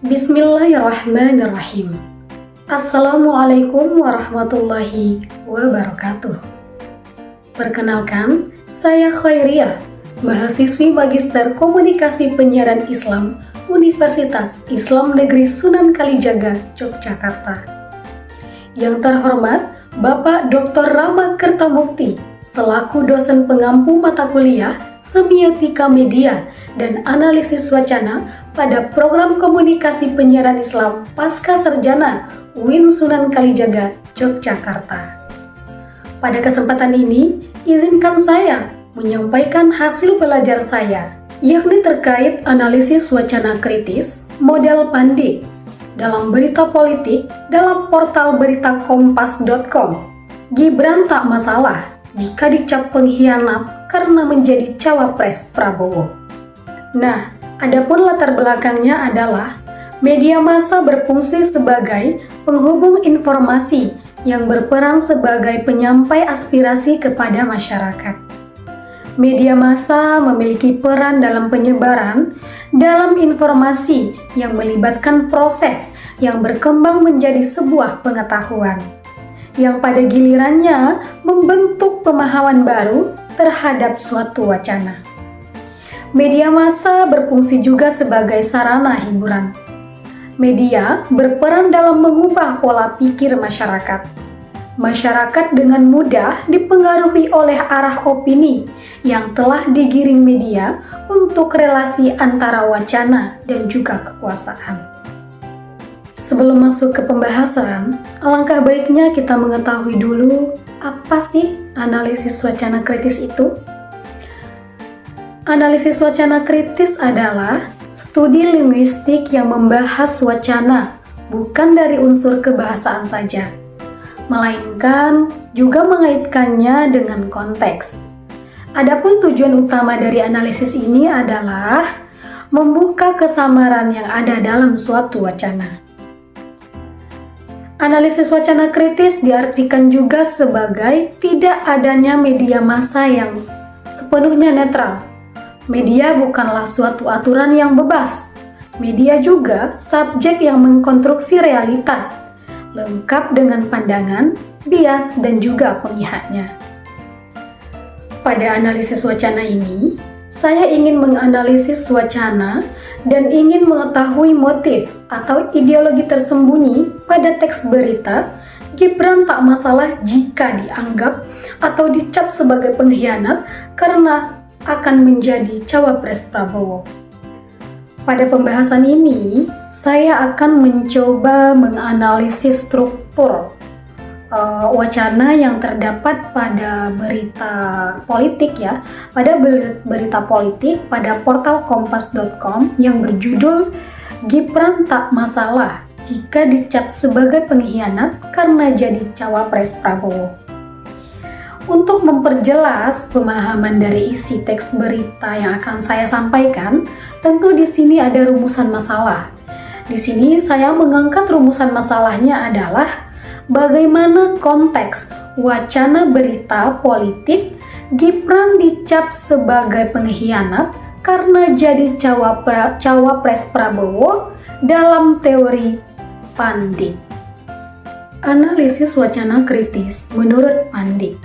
Bismillahirrahmanirrahim. Assalamualaikum warahmatullahi wabarakatuh. Perkenalkan, saya Khairiyah, mahasiswi Magister Komunikasi Penyiaran Islam Universitas Islam Negeri Sunan Kalijaga, Yogyakarta. Yang terhormat Bapak Dr. Rama Kertamukti, selaku dosen pengampu mata kuliah Semiotika Media dan Analisis Wacana pada Program Komunikasi Penyiaran Islam Pasca Sarjana UIN Sunan Kalijaga, Yogyakarta. Pada kesempatan ini, izinkan saya menyampaikan hasil belajar saya, yakni terkait analisis wacana kritis model Pandik dalam berita politik dalam portal berita kompas.com. Gibran tak masalah jika dicap pengkhianat karena menjadi cawapres Prabowo. Nah, adapun latar belakangnya adalah media massa berfungsi sebagai penghubung informasi yang berperan sebagai penyampai aspirasi kepada masyarakat. Media massa memiliki peran dalam penyebaran dalam informasi yang melibatkan proses yang berkembang menjadi sebuah pengetahuan, yang pada gilirannya membentuk pemahaman baru terhadap suatu wacana. Media massa berfungsi juga sebagai sarana hiburan. Media berperan dalam mengubah pola pikir masyarakat. Masyarakat dengan mudah dipengaruhi oleh arah opini yang telah digiring media untuk relasi antara wacana dan juga kekuasaan. Sebelum masuk ke pembahasan, alangkah baiknya kita mengetahui dulu apa sih analisis wacana kritis itu? Analisis wacana kritis adalah studi linguistik yang membahas wacana bukan dari unsur kebahasaan saja, melainkan juga mengaitkannya dengan konteks. Adapun tujuan utama dari analisis ini adalah membuka kesamaran yang ada dalam suatu wacana. Analisis wacana kritis diartikan juga sebagai tidak adanya media massa yang sepenuhnya netral. Media bukanlah suatu aturan yang bebas. Media juga subjek yang mengkonstruksi realitas, lengkap dengan pandangan, bias, dan juga pemihaknya. Pada analisis wacana ini, saya ingin menganalisis wacana dan ingin mengetahui motif atau ideologi tersembunyi pada teks berita Gibran tak masalah jika dianggap atau dicap sebagai pengkhianat karena akan menjadi cawapres Prabowo. Pada pembahasan ini, saya akan mencoba menganalisis struktur wacana yang terdapat pada berita politik pada berita politik pada portal kompas.com yang berjudul Gibran tak masalah jika dicap sebagai pengkhianat karena jadi cawapres Prabowo. Untuk memperjelas pemahaman dari isi teks berita yang akan saya sampaikan, tentu di sini ada rumusan masalah. Di sini saya mengangkat rumusan masalahnya adalah bagaimana konteks wacana berita politik Gibran dicap sebagai pengkhianat karena jadi cawapres Prabowo dalam teori Pandik. Analisis wacana kritis menurut Pandik.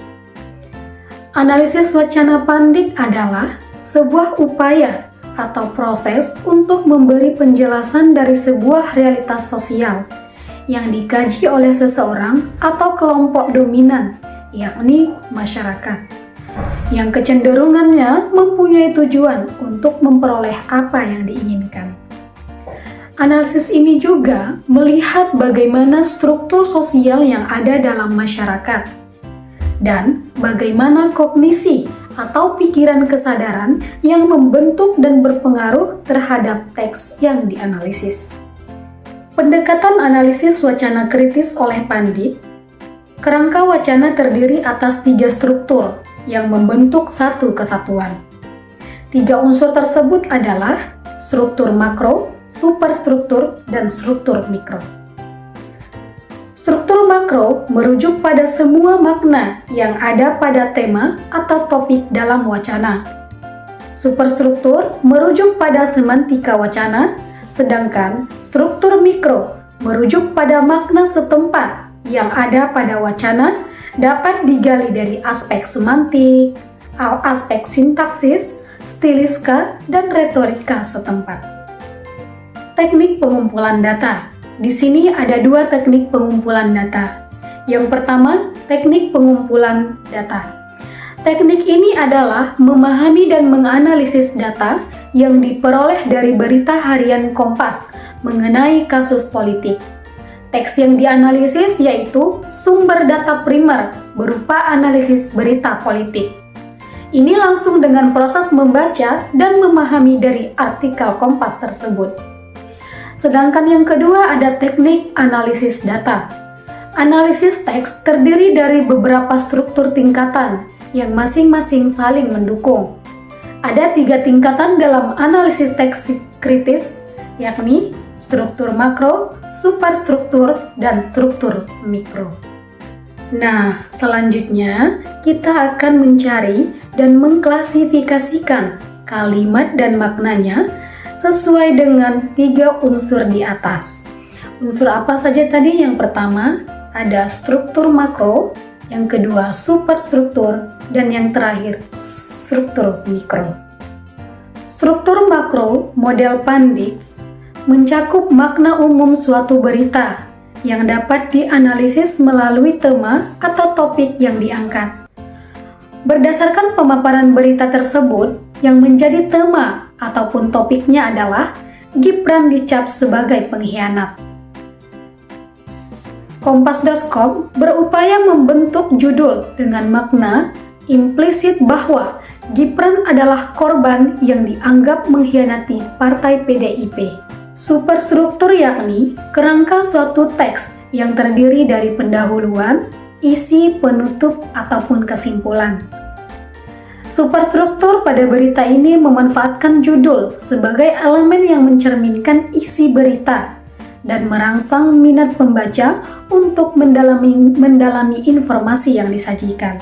Analisis wacana Pandik adalah sebuah upaya atau proses untuk memberi penjelasan dari sebuah realitas sosial yang dikaji oleh seseorang atau kelompok dominan, yakni masyarakat, yang kecenderungannya mempunyai tujuan untuk memperoleh apa yang diinginkan. Analisis ini juga melihat bagaimana struktur sosial yang ada dalam masyarakat dan bagaimana kognisi atau pikiran kesadaran yang membentuk dan berpengaruh terhadap teks yang dianalisis. Pendekatan analisis wacana kritis oleh Pandik. Kerangka wacana terdiri atas 3 struktur yang membentuk satu kesatuan. 3 unsur tersebut adalah struktur makro, superstruktur, dan struktur mikro. Struktur makro merujuk pada semua makna yang ada pada tema atau topik dalam wacana. Superstruktur merujuk pada semantika wacana, Sedangkan struktur mikro merujuk pada makna setempat yang ada pada wacana, dapat digali dari aspek semantik, aspek sintaksis, stiliska, dan retorika setempat. Teknik pengumpulan data. Di sini ada dua teknik pengumpulan data. Yang pertama, teknik pengumpulan data. Teknik ini adalah memahami dan menganalisis data yang diperoleh dari berita harian Kompas mengenai kasus politik. Teks yang dianalisis yaitu sumber data primer berupa analisis berita politik. Ini langsung dengan proses membaca dan memahami dari artikel Kompas tersebut. Sedangkan yang kedua ada teknik analisis data. Analisis teks terdiri dari beberapa struktur tingkatan yang masing-masing saling mendukung. Ada 3 tingkatan dalam analisis teks kritis, yakni struktur makro, superstruktur, dan struktur mikro. Nah, selanjutnya kita akan mencari dan mengklasifikasikan kalimat dan maknanya sesuai dengan 3 unsur di atas. Unsur apa saja tadi? Yang pertama ada struktur makro, yang kedua superstruktur, dan yang terakhir struktur mikro. Struktur makro model Pandix mencakup makna umum suatu berita yang dapat dianalisis melalui tema atau topik yang diangkat. Berdasarkan pemaparan berita tersebut, yang menjadi tema ataupun topiknya adalah Gibran dicap sebagai pengkhianat. Kompas.com berupaya membentuk judul dengan makna implisit bahwa Gibran adalah korban yang dianggap mengkhianati partai PDIP. Superstruktur yakni kerangka suatu teks yang terdiri dari pendahuluan, isi, penutup, ataupun kesimpulan. Superstruktur pada berita ini memanfaatkan judul sebagai elemen yang mencerminkan isi berita dan merangsang minat pembaca untuk mendalami informasi yang disajikan.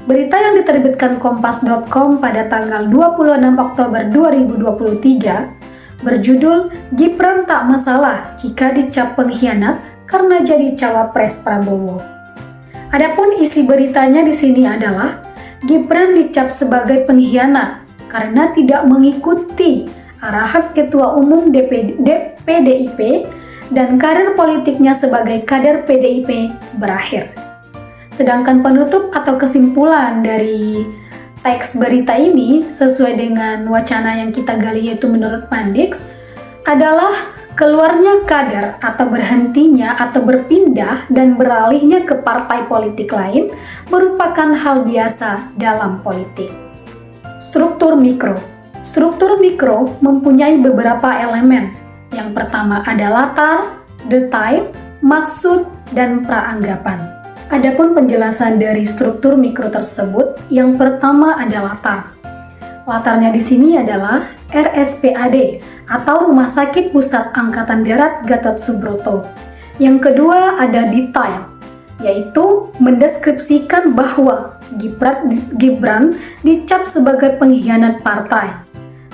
Berita yang diterbitkan Kompas.com pada tanggal 26 Oktober 2023 berjudul Gibran tak masalah jika dicap pengkhianat karena jadi cawapres Prabowo. Adapun isi beritanya di sini adalah Gibran dicap sebagai pengkhianat karena tidak mengikuti arahan Ketua Umum PDIP dan karir politiknya sebagai kader PDIP berakhir. Sedangkan penutup atau kesimpulan dari teks berita ini sesuai dengan wacana yang kita gali yaitu menurut Pandix adalah keluarnya kader atau berhentinya atau berpindah dan beralihnya ke partai politik lain merupakan hal biasa dalam politik. Struktur mikro. Struktur mikro mempunyai beberapa elemen. Yang pertama ada latar, detail, maksud, dan praanggapan. Adapun penjelasan dari struktur mikro tersebut, yang pertama ada latar. Latarnya di sini adalah RSPAD atau Rumah Sakit Pusat Angkatan Darat Gatot Subroto. Yang kedua ada detail, yaitu mendeskripsikan bahwa Gibran dicap sebagai pengkhianat partai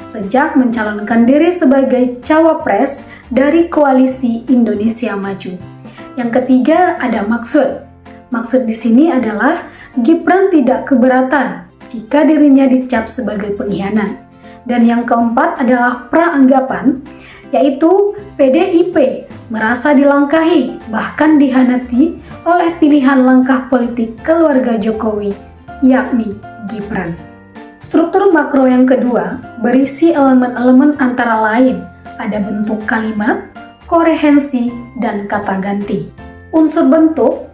sejak mencalonkan diri sebagai cawapres dari Koalisi Indonesia Maju. Yang ketiga ada maksud. Maksud di sini adalah Gibran tidak keberatan jika dirinya dicap sebagai pengkhianat. Dan yang keempat adalah praanggapan, yaitu PDIP merasa dilangkahi bahkan dihianati oleh pilihan langkah politik keluarga Jokowi, yakni Gibran. Struktur makro yang kedua berisi elemen-elemen antara lain ada bentuk kalimat, korehensi, dan kata ganti. Unsur bentuk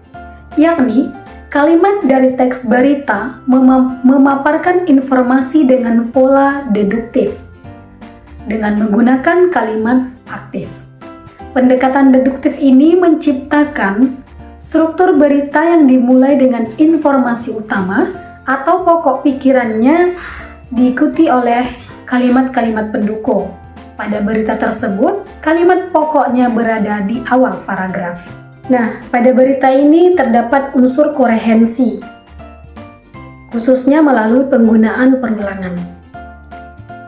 yakni kalimat dari teks berita memaparkan informasi dengan pola deduktif dengan menggunakan kalimat aktif. Pendekatan deduktif ini menciptakan struktur berita yang dimulai dengan informasi utama atau pokok pikirannya diikuti oleh kalimat-kalimat pendukung. Pada berita tersebut, kalimat pokoknya berada di awal paragraf. Nah, pada berita ini terdapat unsur korehensi, khususnya melalui penggunaan perulangan.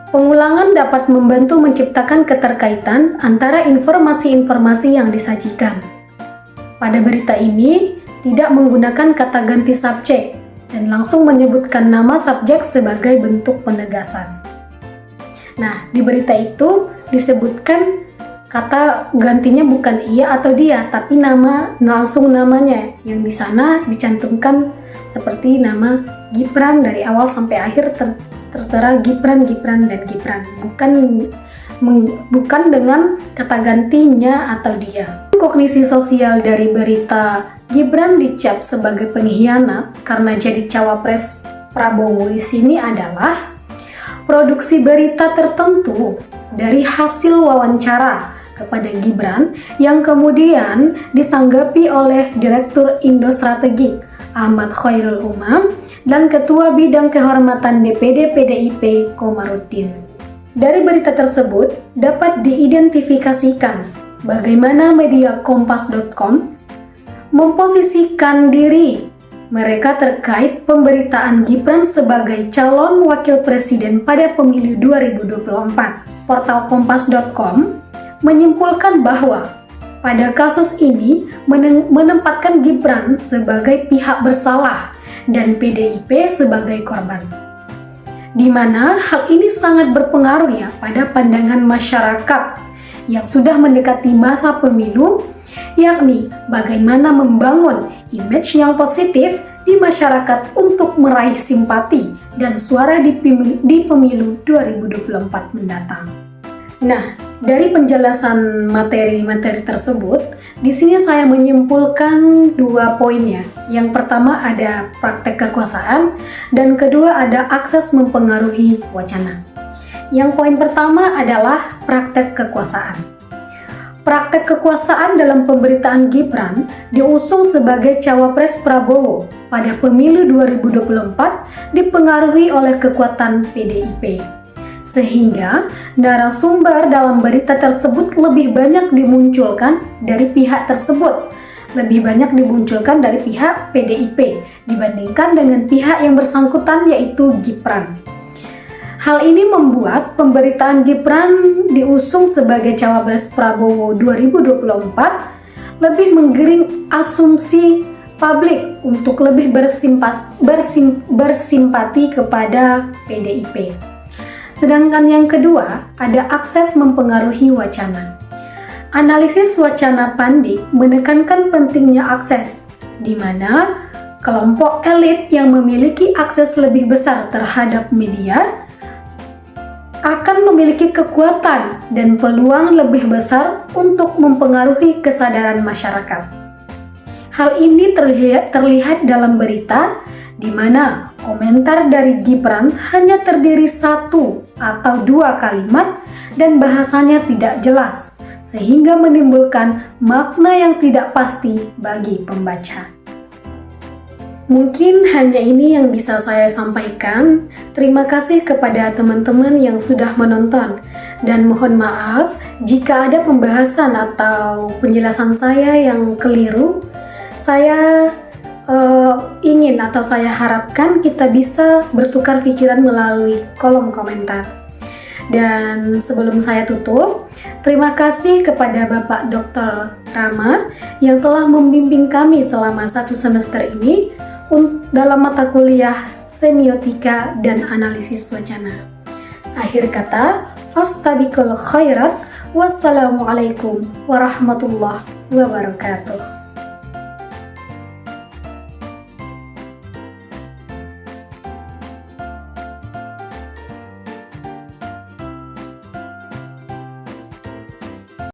Pengulangan dapat membantu menciptakan keterkaitan antara informasi-informasi yang disajikan. Pada berita ini, tidak menggunakan kata ganti subjek dan langsung menyebutkan nama subjek sebagai bentuk penegasan. Nah, di berita itu disebutkan kata gantinya bukan ia atau dia, tapi langsung namanya yang di sana dicantumkan seperti nama Gibran dari awal sampai akhir tertera Gibran, dan Gibran, bukan dengan kata gantinya atau dia. Kognisi sosial dari berita Gibran dicap sebagai pengkhianat karena jadi cawapres Prabowo di sini adalah produksi berita tertentu dari hasil wawancara kepada Gibran yang kemudian ditanggapi oleh Direktur Indo Strategik Ahmad Khairul Umam dan Ketua Bidang Kehormatan DPD PDIP Komarudin. Dari berita tersebut dapat diidentifikasikan bagaimana media Kompas.com memposisikan diri mereka terkait pemberitaan Gibran sebagai calon wakil presiden pada pemilu 2024. Portal Kompas.com menyimpulkan bahwa pada kasus ini menempatkan Gibran sebagai pihak bersalah dan PDIP sebagai korban. Di mana hal ini sangat berpengaruh ya pada pandangan masyarakat yang sudah mendekati masa pemilu, yakni bagaimana membangun image yang positif di masyarakat untuk meraih simpati dan suara di pemilu 2024 mendatang. Nah, dari penjelasan materi-materi tersebut, di sini saya menyimpulkan 2 poin ya. Yang pertama ada praktek kekuasaan dan kedua ada akses mempengaruhi wacana. Yang poin pertama adalah praktek kekuasaan. Praktek kekuasaan dalam pemberitaan Gibran diusung sebagai cawapres Prabowo pada pemilu 2024 dipengaruhi oleh kekuatan PDIP. Sehingga narasumber dalam berita tersebut lebih banyak dimunculkan dari pihak tersebut, lebih banyak dimunculkan dari pihak PDIP dibandingkan dengan pihak yang bersangkutan yaitu Gibran. Hal ini membuat pemberitaan Gibran diusung sebagai cawapres Prabowo 2024 lebih menggiring asumsi publik untuk lebih bersimpati kepada PDIP. Sedangkan yang kedua, ada akses mempengaruhi wacana. Analisis wacana Pandik menekankan pentingnya akses, di mana kelompok elit yang memiliki akses lebih besar terhadap media akan memiliki kekuatan dan peluang lebih besar untuk mempengaruhi kesadaran masyarakat. Hal ini terlihat dalam berita di mana komentar dari Gibran hanya terdiri 1 atau 2 kalimat dan bahasanya tidak jelas, sehingga menimbulkan makna yang tidak pasti bagi pembaca. Mungkin hanya ini yang bisa saya sampaikan. Terima kasih kepada teman-teman yang sudah menonton, dan mohon maaf jika ada pembahasan atau penjelasan saya yang keliru. Saya ingin atau saya harapkan kita bisa bertukar pikiran melalui kolom komentar. Dan sebelum saya tutup, terima kasih kepada Bapak Dr. Rama yang telah membimbing kami selama 1 semester ini dalam mata kuliah semiotika dan analisis wacana. Akhir kata, fastabiqul khairat. Wassalamualaikum warahmatullahi wabarakatuh.